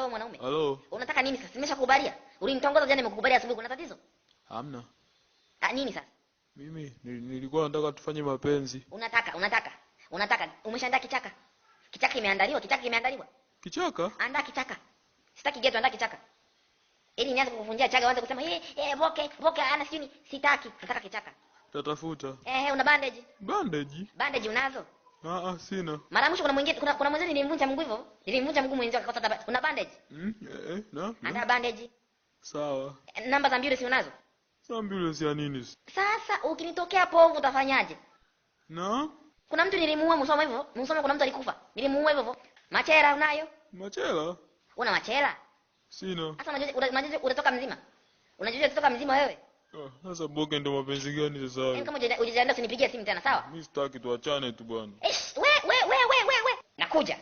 wewe mwanaume. Halo. Unataka nini sasa? Nimeshakukubalia. Ulinitongoza jana nimekukubalia asubuhi, kuna tatizo? Hamna. Nini sasa? Mimi nilikuwa nataka tufanye mapenzi. Unataka. Umeshaandaa kichaka? Kichaka kimeandaliwa. Kichaka? Andaa kichaka. Sitaki geto, andaa kichaka. Ili nianze kukuvunjia chaga uanze kusema boke ana sijui sitaki. Nataka kichaka. Tatafuta. Una bandage? Bandage? Bandage unazo? Sina. Mara mwisho kuna mwenzie nilimvunja mguu hivyo. Nilimvunja mguu mwenzio akakosa tabati. Una bandage? Na. Andaa bandage. Sawa. Namba za ambulance unazo? Za ambulance ya nini? Sasa ukinitokea hapo utafanyaje? Na? Kuna mtu nilimuua Musoma hivyo. Musoma kuna mtu alikufa. Nilimuua hivyo. Machela unayo? Machela? Una machela? Sina. Sasa unajua utatoka mzima? Unajua utatoka mzima wewe? Sasa boke ndo mapenzi gani sasa? Yaani kama hujajiandaa usinipigie simu tena, sawa? Mimi sitaki tuachane tu bwana. We. Nakuja.